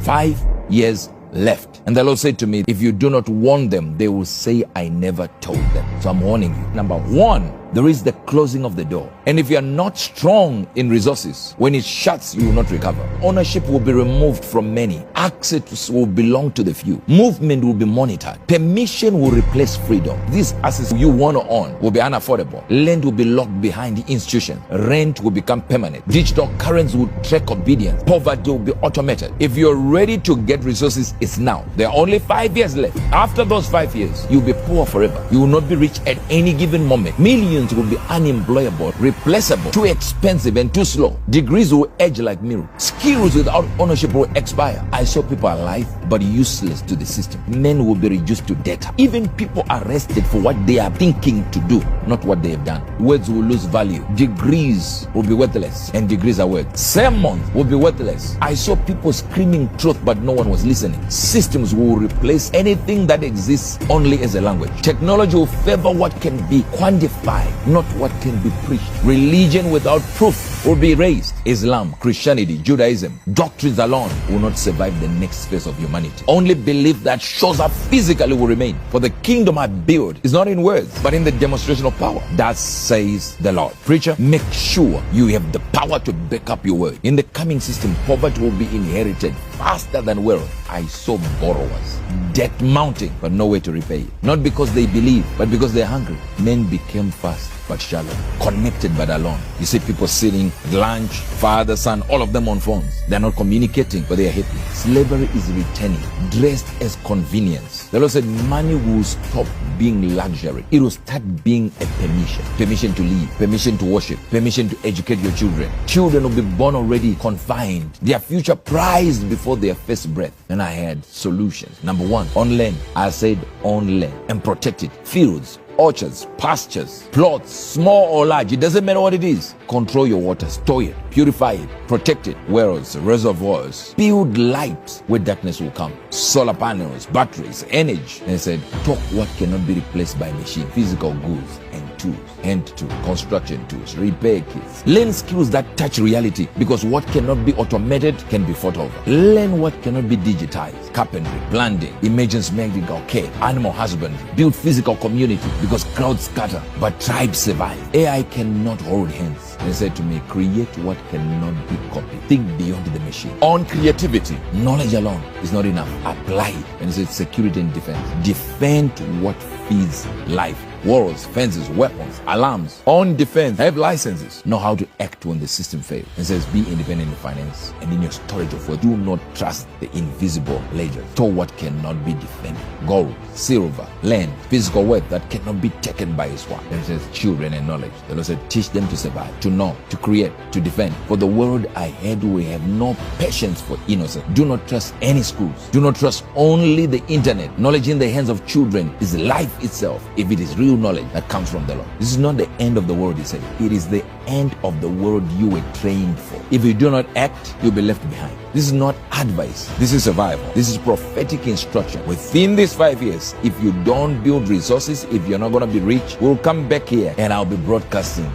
5 years left. And the Lord said to me, if you do not warn them, they will say, I never told them. So I'm warning you. Number one, there is the closing of the door. And if you are not strong in resources, when it shuts, you will not recover. Ownership will be removed from many. Access will belong to the few. Movement will be monitored. Permission will replace freedom. These assets you want to own will be unaffordable. Land will be locked behind the institution. Rent will become permanent. Digital currency will track obedience. Poverty will be automated. If you're ready to get resources, it's now. There are only 5 years left. After those 5 years, you'll be poor forever. You will not be rich at any given moment. Millions will be unemployable, replaceable, too expensive and too slow. Degrees will age like mirrors. Skills without ownership will expire. I saw people alive but useless to the system. Men will be reduced to data. Even people arrested for what they are thinking to do, not what they have done. Words will lose value. Degrees will be worthless, and degrees are words. Sermons will be worthless. I saw people screaming truth but no one was listening. Systems will replace anything that exists only as a language. Technology will favor what can be quantified, not what can be preached. Religion without proof will be raised. Islam, Christianity, Judaism, doctrines alone will not survive the next phase of humanity. Only belief that shows up physically will remain. For the kingdom I build is not in words, but in the demonstration of power. That says the Lord. Preacher, make sure you have the power to back up your word. In the coming system, poverty will be inherited faster than wealth. I saw borrowers, debt mounting, but no way to repay it. Not because they believe, but because they're hungry. Men became fast but shallow, connected but alone. You see people sitting at lunch, father, son, all of them on phones. They're not communicating, but they are happy. Slavery is returning, dressed as convenience. The Lord said money will stop being luxury. It will start being a permission. Permission to live, permission to worship, permission to educate your children. Children will be born already confined, their future prized before their first breath. And I had solutions. Number one, on land. I said on land and protect it. Fields, orchards, pastures, plots, small or large, it doesn't matter what it is. Control your water, store it, purify it, protect it. Wells, reservoirs, build light where darkness will come. Solar panels, batteries, energy. And I said, talk what cannot be replaced by machine, physical goods and tools, hand tools, construction tools, repair kits. Learn skills that touch reality, because what cannot be automated can be fought over. Learn what cannot be digitized. Carpentry, planting, emergency medical care, animal husbandry. Build physical community, because crowds scatter, but tribes survive. AI cannot hold hands. They said to me, create what cannot be copied. Think beyond the machine. On creativity, knowledge alone is not enough. Apply it. And he said security and defense. Defend what feeds life. Walls, fences, weapons, alarms. On defense, have licenses. Know how to act when the system fails. It says be independent in finance and in your storage of wealth. Do not trust the invisible ledger. Store what cannot be defended. Gold, silver, land, physical wealth that cannot be taken by his sword. It says children and knowledge. The Lord said teach them to survive, to know, to create, to defend. For the world ahead will have no patience for innocence. Do not trust any schools. Do not trust only the internet. Knowledge in the hands of children is life itself, if it is real knowledge that comes from the Lord. This is not the end of the world, he said. It is the end of the world you were trained for. If you do not act, you'll be left behind. This is not advice. This is survival. This is prophetic instruction. Within these 5 years, if you don't build resources, if you're not going to be rich, we'll come back here and I'll be broadcasting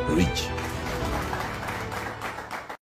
rich.